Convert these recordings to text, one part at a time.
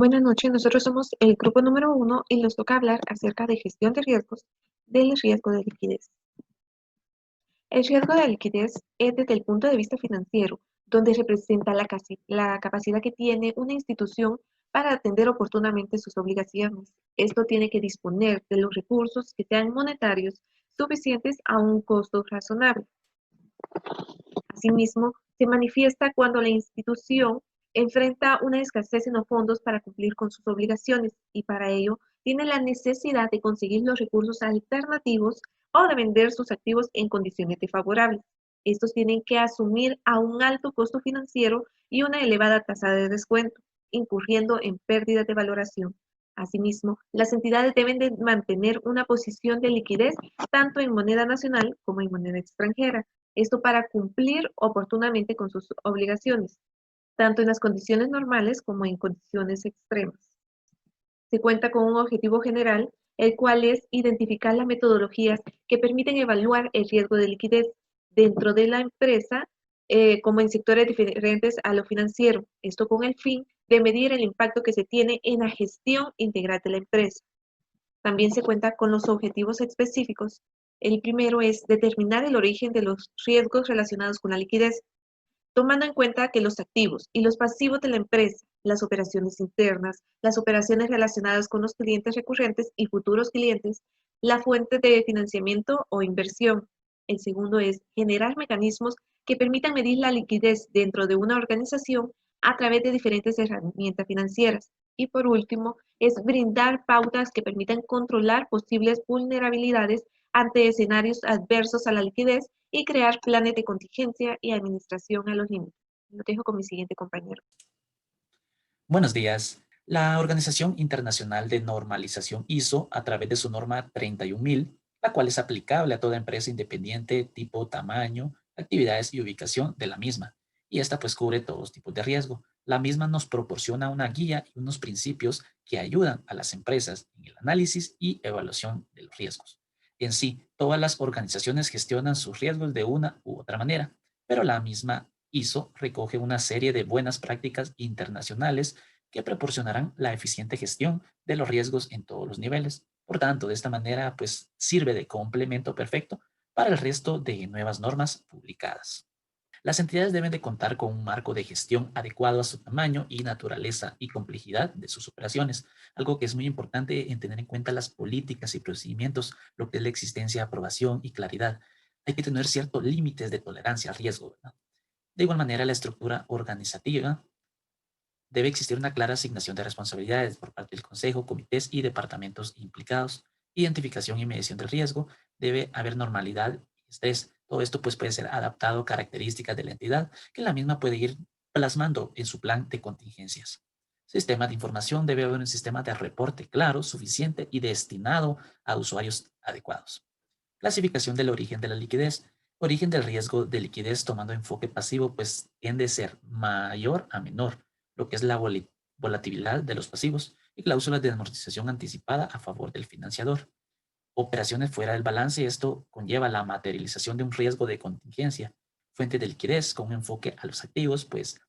Buenas noches, nosotros somos el grupo número 1 y nos toca hablar acerca de gestión de riesgos del riesgo de liquidez. El riesgo de liquidez es desde el punto de vista financiero, donde representa la capacidad que tiene una institución para atender oportunamente sus obligaciones. Esto tiene que disponer de los recursos que sean monetarios suficientes a un costo razonable. Asimismo, se manifiesta cuando la institución enfrenta una escasez en los fondos para cumplir con sus obligaciones y para ello tiene la necesidad de conseguir los recursos alternativos o de vender sus activos en condiciones desfavorables. Estos tienen que asumir a un alto costo financiero y una elevada tasa de descuento, incurriendo en pérdidas de valoración. Asimismo, las entidades deben de mantener una posición de liquidez tanto en moneda nacional como en moneda extranjera, esto para cumplir oportunamente con sus obligaciones, tanto en las condiciones normales como en condiciones extremas. Se cuenta con un objetivo general, el cual es identificar las metodologías que permiten evaluar el riesgo de liquidez dentro de la empresa, como en sectores diferentes a lo financiero. Esto con el fin de medir el impacto que se tiene en la gestión integral de la empresa. También se cuenta con los objetivos específicos. El primero es determinar el origen de los riesgos relacionados con la liquidez, tomando en cuenta que los activos y los pasivos de la empresa, las operaciones internas, las operaciones relacionadas con los clientes recurrentes y futuros clientes, la fuente de financiamiento o inversión. El segundo es generar mecanismos que permitan medir la liquidez dentro de una organización a través de diferentes herramientas financieras. Y por último, es brindar pautas que permitan controlar posibles vulnerabilidades ante escenarios adversos a la liquidez y crear planes de contingencia y administración a los límites. Lo dejo con mi siguiente compañero. Buenos días. La Organización Internacional de Normalización ISO, a través de su norma 31000, la cual es aplicable a toda empresa independiente, tipo, tamaño, actividades y ubicación de la misma. Y esta pues cubre todos tipos de riesgo. La misma nos proporciona una guía y unos principios que ayudan a las empresas en el análisis y evaluación de los riesgos. En sí, todas las organizaciones gestionan sus riesgos de una u otra manera, pero la misma ISO recoge una serie de buenas prácticas internacionales que proporcionarán la eficiente gestión de los riesgos en todos los niveles. Por tanto, de esta manera, pues sirve de complemento perfecto para el resto de nuevas normas publicadas. Las entidades deben de contar con un marco de gestión adecuado a su tamaño y naturaleza y complejidad de sus operaciones, algo que es muy importante en tener en cuenta las políticas y procedimientos, lo que es la existencia, aprobación y claridad. Hay que tener ciertos límites de tolerancia al riesgo, ¿verdad? De igual manera, la estructura organizativa debe existir una clara asignación de responsabilidades por parte del Consejo, comités y departamentos implicados. Identificación y medición del riesgo. Debe haber normalidad y estrés. Todo esto pues, puede ser adaptado a características de la entidad que la misma puede ir plasmando en su plan de contingencias. Sistema de información. Debe haber un sistema de reporte claro, suficiente y destinado a usuarios adecuados. Clasificación del origen de la liquidez. Origen del riesgo de liquidez tomando enfoque pasivo, pues tiende a ser mayor a menor, lo que es la volatilidad de los pasivos y cláusulas de amortización anticipada a favor del financiador. Operaciones fuera del balance, esto conlleva la materialización de un riesgo de contingencia. Fuente de liquidez con un enfoque a los activos, pues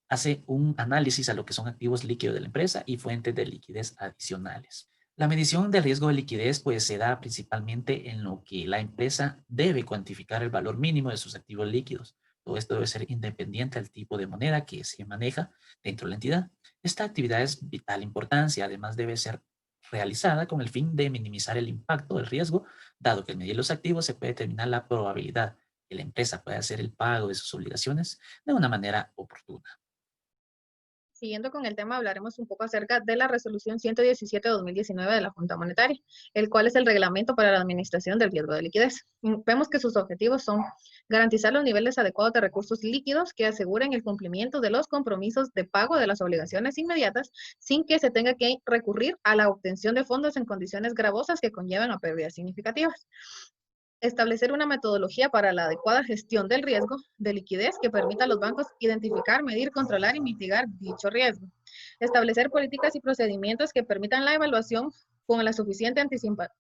hace un análisis a lo que son activos líquidos de la empresa y fuentes de liquidez adicionales. La medición del riesgo de liquidez pues, se da principalmente en lo que la empresa debe cuantificar el valor mínimo de sus activos líquidos. Todo esto debe ser independiente del tipo de moneda que se maneja dentro de la entidad. Esta actividad es vital importancia, además debe ser realizada con el fin de minimizar el impacto del riesgo, dado que al medir los activos se puede determinar la probabilidad que la empresa pueda hacer el pago de sus obligaciones de una manera oportuna. Siguiendo con el tema, hablaremos un poco acerca de la resolución 117/2019 de la Junta Monetaria, el cual es el reglamento para la administración del riesgo de liquidez. Vemos que sus objetivos son garantizar los niveles adecuados de recursos líquidos que aseguren el cumplimiento de los compromisos de pago de las obligaciones inmediatas sin que se tenga que recurrir a la obtención de fondos en condiciones gravosas que conllevan a pérdidas significativas. Establecer una metodología para la adecuada gestión del riesgo de liquidez que permita a los bancos identificar, medir, controlar y mitigar dicho riesgo. Establecer políticas y procedimientos que permitan la evaluación con la suficiente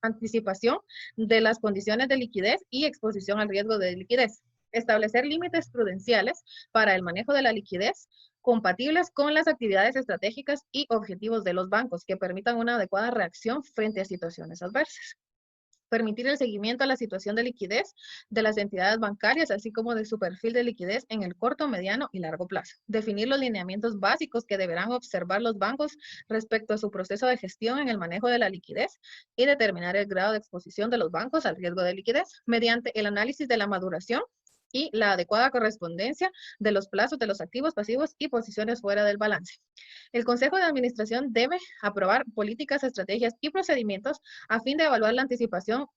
anticipación de las condiciones de liquidez y exposición al riesgo de liquidez. Establecer límites prudenciales para el manejo de la liquidez compatibles con las actividades estratégicas y objetivos de los bancos que permitan una adecuada reacción frente a situaciones adversas. Permitir el seguimiento a la situación de liquidez de las entidades bancarias, así como de su perfil de liquidez en el corto, mediano y largo plazo. Definir los lineamientos básicos que deberán observar los bancos respecto a su proceso de gestión en el manejo de la liquidez y determinar el grado de exposición de los bancos al riesgo de liquidez mediante el análisis de la maduración y la adecuada correspondencia de los plazos de los activos, pasivos y posiciones fuera del balance. El Consejo de Administración debe aprobar políticas, estrategias y procedimientos a fin de evaluar la anticipación,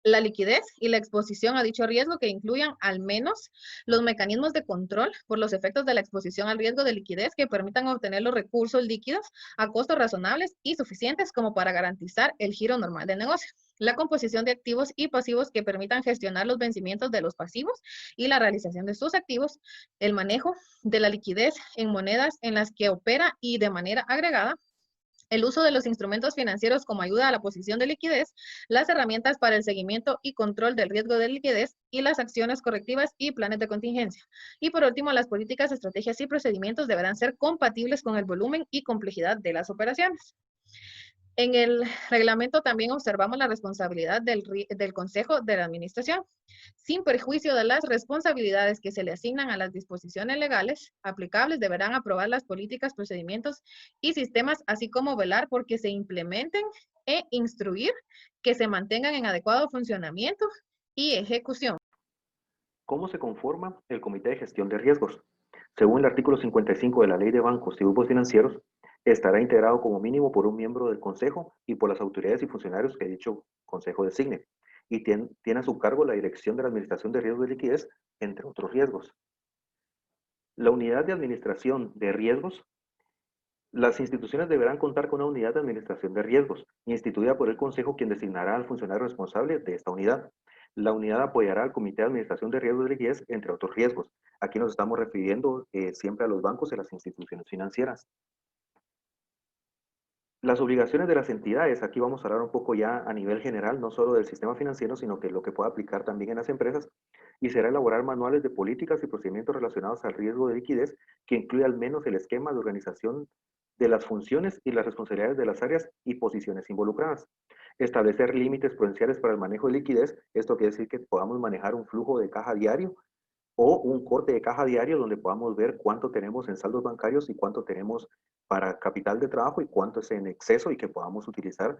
la liquidez y la exposición a dicho riesgo que incluyan al menos los mecanismos de control por los efectos de la exposición al riesgo de liquidez que permitan obtener los recursos líquidos a costos razonables y suficientes como para garantizar el giro normal del negocio. La composición de activos y pasivos que permitan gestionar los vencimientos de los pasivos y la realización de sus activos, el manejo de la liquidez en monedas en las que opera y de manera agregada, el uso de los instrumentos financieros como ayuda a la posición de liquidez, las herramientas para el seguimiento y control del riesgo de liquidez y las acciones correctivas y planes de contingencia. Y por último, las políticas, estrategias y procedimientos deberán ser compatibles con el volumen y complejidad de las operaciones. En el reglamento también observamos la responsabilidad del Consejo de la Administración. Sin perjuicio de las responsabilidades que se le asignan a las disposiciones legales aplicables, deberán aprobar las políticas, procedimientos y sistemas, así como velar porque se implementen e instruir que se mantengan en adecuado funcionamiento y ejecución. ¿Cómo se conforma el Comité de Gestión de Riesgos? Según el artículo 55 de la Ley de Bancos y Grupos Financieros, estará integrado como mínimo por un miembro del Consejo y por las autoridades y funcionarios que dicho Consejo designe, y tiene a su cargo la dirección de la Administración de Riesgos de Liquidez, entre otros riesgos. La unidad de administración de riesgos. Las instituciones deberán contar con una unidad de administración de riesgos, instituida por el Consejo, quien designará al funcionario responsable de esta unidad. La unidad apoyará al Comité de Administración de Riesgos de Liquidez, entre otros riesgos. Aquí nos estamos refiriendo siempre a los bancos y a las instituciones financieras. Las obligaciones de las entidades, aquí vamos a hablar un poco ya a nivel general, no solo del sistema financiero, sino que lo que pueda aplicar también en las empresas, y será elaborar manuales de políticas y procedimientos relacionados al riesgo de liquidez, que incluya al menos el esquema de organización de las funciones y las responsabilidades de las áreas y posiciones involucradas. Establecer límites prudenciales para el manejo de liquidez, esto quiere decir que podamos manejar un flujo de caja diario o un corte de caja diario donde podamos ver cuánto tenemos en saldos bancarios y cuánto tenemos para capital de trabajo y cuánto es en exceso y que podamos utilizar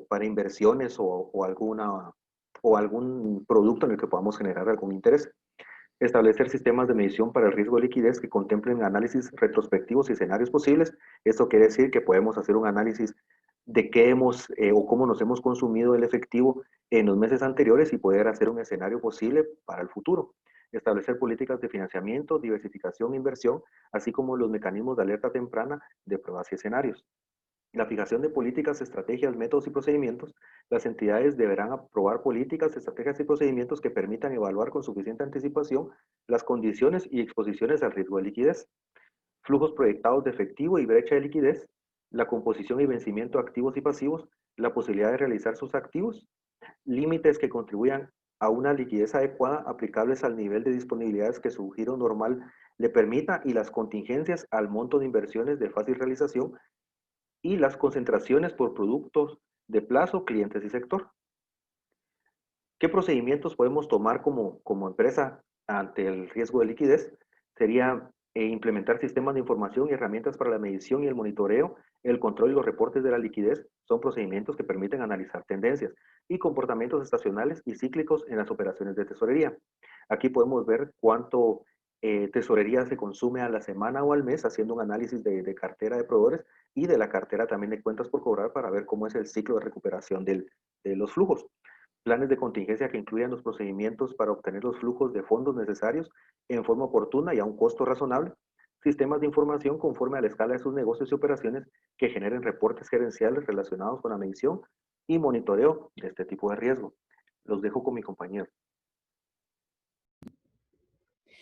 para inversiones o algún producto en el que podamos generar algún interés. Establecer sistemas de medición para el riesgo de liquidez que contemplen análisis retrospectivos y escenarios posibles. Esto quiere decir que podemos hacer un análisis de qué hemos o cómo nos hemos consumido el efectivo en los meses anteriores y poder hacer un escenario posible para el futuro. Establecer políticas de financiamiento, diversificación e inversión, así como los mecanismos de alerta temprana de pruebas y escenarios. La fijación de políticas, estrategias, métodos y procedimientos. Las entidades deberán aprobar políticas, estrategias y procedimientos que permitan evaluar con suficiente anticipación las condiciones y exposiciones al riesgo de liquidez. Flujos proyectados de efectivo y brecha de liquidez. La composición y vencimiento de activos y pasivos. La posibilidad de realizar sus activos. Límites que contribuyan a una liquidez adecuada aplicables al nivel de disponibilidades que su giro normal le permita y las contingencias al monto de inversiones de fácil realización y las concentraciones por productos de plazo, clientes y sector. ¿Qué procedimientos podemos tomar como empresa ante el riesgo de liquidez? Sería implementar sistemas de información y herramientas para la medición y el monitoreo, el control y los reportes de la liquidez. Son procedimientos que permiten analizar tendencias y comportamientos estacionales y cíclicos en las operaciones de tesorería. Aquí podemos ver cuánto tesorería se consume a la semana o al mes, haciendo un análisis de cartera de proveedores y de la cartera también de cuentas por cobrar para ver cómo es el ciclo de recuperación de los flujos. Planes de contingencia que incluyan los procedimientos para obtener los flujos de fondos necesarios en forma oportuna y a un costo razonable. Sistemas de información conforme a la escala de sus negocios y operaciones que generen reportes gerenciales relacionados con la medición y monitoreo de este tipo de riesgo. Los dejo con mi compañero.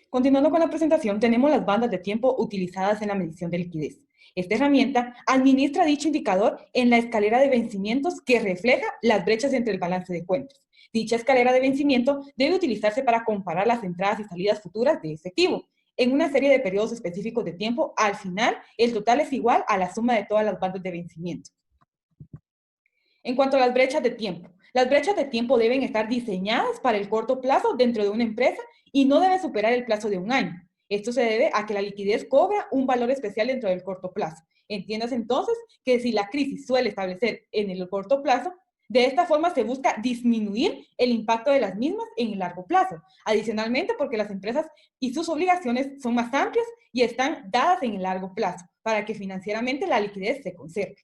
Continuando con la presentación, tenemos las bandas de tiempo utilizadas en la medición de liquidez. Esta herramienta administra dicho indicador en la escalera de vencimientos que refleja las brechas entre el balance de cuentas. Dicha escalera de vencimiento debe utilizarse para comparar las entradas y salidas futuras de efectivo. En una serie de periodos específicos de tiempo, al final, el total es igual a la suma de todas las bandas de vencimiento. En cuanto a las brechas de tiempo deben estar diseñadas para el corto plazo dentro de una empresa y no deben superar el plazo de un año. Esto se debe a que la liquidez cobra un valor especial dentro del corto plazo. Entiéndase entonces que si la crisis suele establecer en el corto plazo, de esta forma se busca disminuir el impacto de las mismas en el largo plazo. Adicionalmente, porque las empresas y sus obligaciones son más amplias y están dadas en el largo plazo, para que financieramente la liquidez se conserve.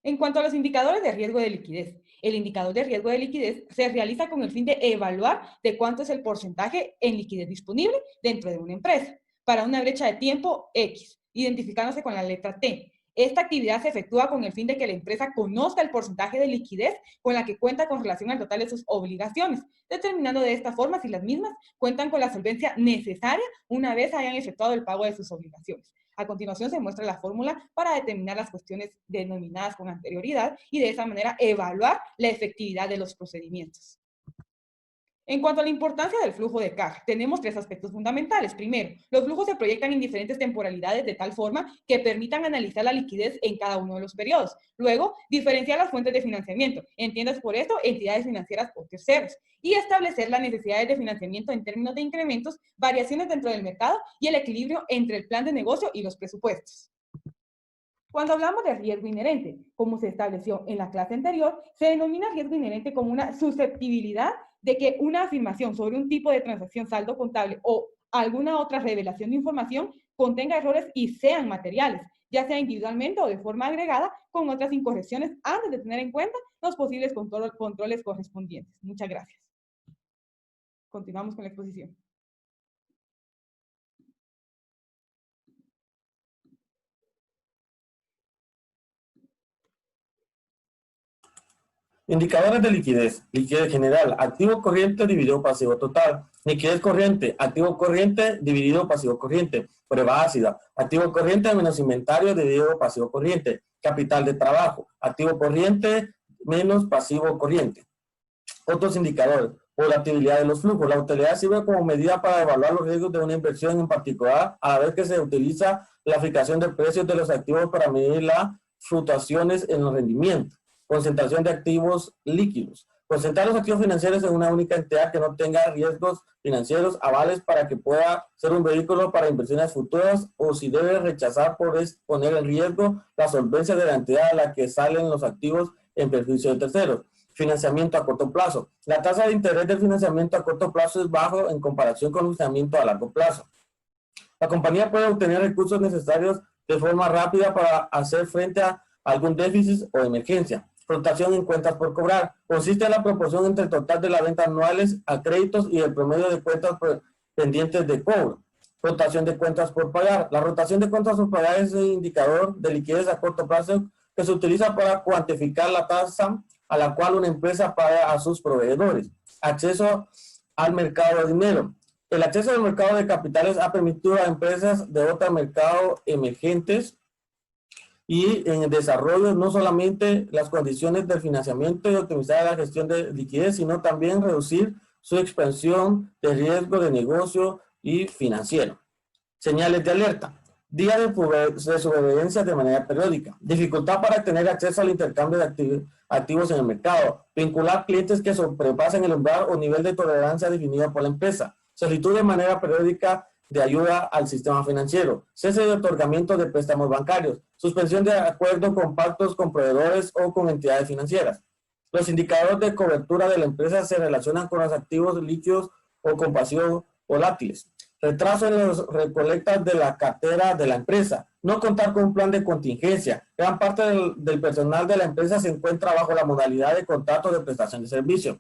En cuanto a los indicadores de riesgo de liquidez, el indicador de riesgo de liquidez se realiza con el fin de evaluar de cuánto es el porcentaje en liquidez disponible dentro de una empresa, para una brecha de tiempo X, identificándose con la letra T. Esta actividad se efectúa con el fin de que la empresa conozca el porcentaje de liquidez con la que cuenta con relación al total de sus obligaciones, determinando de esta forma si las mismas cuentan con la solvencia necesaria una vez hayan efectuado el pago de sus obligaciones. A continuación se muestra la fórmula para determinar las cuestiones denominadas con anterioridad y de esa manera evaluar la efectividad de los procedimientos. En cuanto a la importancia del flujo de caja, tenemos tres aspectos fundamentales. Primero, los flujos se proyectan en diferentes temporalidades de tal forma que permitan analizar la liquidez en cada uno de los periodos. Luego, diferenciar las fuentes de financiamiento, entiendas por esto entidades financieras o terceros, y establecer las necesidades de financiamiento en términos de incrementos, variaciones dentro del mercado y el equilibrio entre el plan de negocio y los presupuestos. Cuando hablamos de riesgo inherente, como se estableció en la clase anterior, se denomina riesgo inherente como una susceptibilidad de que una afirmación sobre un tipo de transacción saldo contable o alguna otra revelación de información contenga errores y sean materiales, ya sea individualmente o de forma agregada, con otras incorrecciones antes de tener en cuenta los posibles controles correspondientes. Muchas gracias. Continuamos con la exposición. Indicadores de liquidez. Liquidez general, activo corriente dividido pasivo total. Liquidez corriente, activo corriente dividido pasivo corriente. Prueba ácida, activo corriente menos inventario dividido pasivo corriente. Capital de trabajo, activo corriente menos pasivo corriente. Otros indicadores. Volatilidad de los flujos. La utilidad sirve como medida para evaluar los riesgos de una inversión en particular, a la vez que se utiliza la fijación de precios de los activos para medir las fluctuaciones en los rendimientos. Concentración de activos líquidos. Concentrar los activos financieros en una única entidad que no tenga riesgos financieros, avales para que pueda ser un vehículo para inversiones futuras, o si debe rechazar por poner en riesgo la solvencia de la entidad a la que salen los activos en perjuicio de terceros. Financiamiento a corto plazo. La tasa de interés del financiamiento a corto plazo es bajo en comparación con el financiamiento a largo plazo. La compañía puede obtener recursos necesarios de forma rápida para hacer frente a algún déficit o emergencia. Rotación en cuentas por cobrar. Consiste en la proporción entre el total de las ventas anuales a créditos y el promedio de cuentas pendientes de cobro. Rotación de cuentas por pagar. La rotación de cuentas por pagar es un indicador de liquidez a corto plazo que se utiliza para cuantificar la tasa a la cual una empresa paga a sus proveedores. Acceso al mercado de dinero. El acceso al mercado de capitales ha permitido a empresas de otro mercado emergentes y en el desarrollo no solamente las condiciones del financiamiento y optimizar la gestión de liquidez, sino también reducir su expansión de riesgo de negocio y financiero. Señales de alerta. Día de sobrevivencia de manera periódica. Dificultad para tener acceso al intercambio de activos en el mercado. Vincular clientes que sobrepasen el umbral o nivel de tolerancia definido por la empresa. Solicitud de manera periódica de ayuda al sistema financiero, cese de otorgamiento de préstamos bancarios, suspensión de acuerdo con pactos con proveedores o con entidades financieras. Los indicadores de cobertura de la empresa se relacionan con los activos líquidos o con pasivos volátiles. Retraso en las recolectas de la cartera de la empresa. No contar con un plan de contingencia. Gran parte del personal de la empresa se encuentra bajo la modalidad de contrato de prestación de servicio.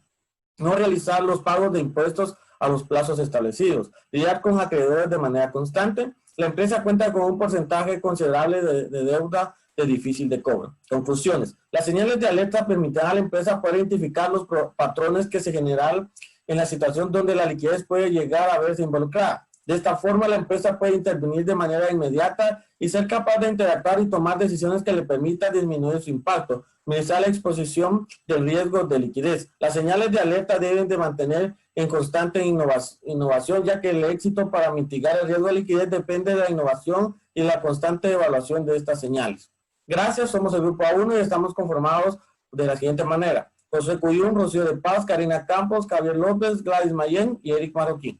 No realizar los pagos de impuestos a los plazos establecidos, lidiar con acreedores de manera constante. La empresa cuenta con un porcentaje considerable de deuda de difícil de cobro. Conclusiones. Las señales de alerta permitirán a la empresa poder identificar los patrones que se generan en la situación donde la liquidez puede llegar a verse involucrada. De esta forma, la empresa puede intervenir de manera inmediata y ser capaz de interactuar y tomar decisiones que le permitan disminuir su impacto, minimizar la exposición del riesgo de liquidez. Las señales de alerta deben de mantener en constante innovación, ya que el éxito para mitigar el riesgo de liquidez depende de la innovación y la constante evaluación de estas señales. Gracias, somos el Grupo A1 y estamos conformados de la siguiente manera: José Cuyún, Rocío de Paz, Karina Campos, Javier López, Gladys Mayen y Eric Marroquín.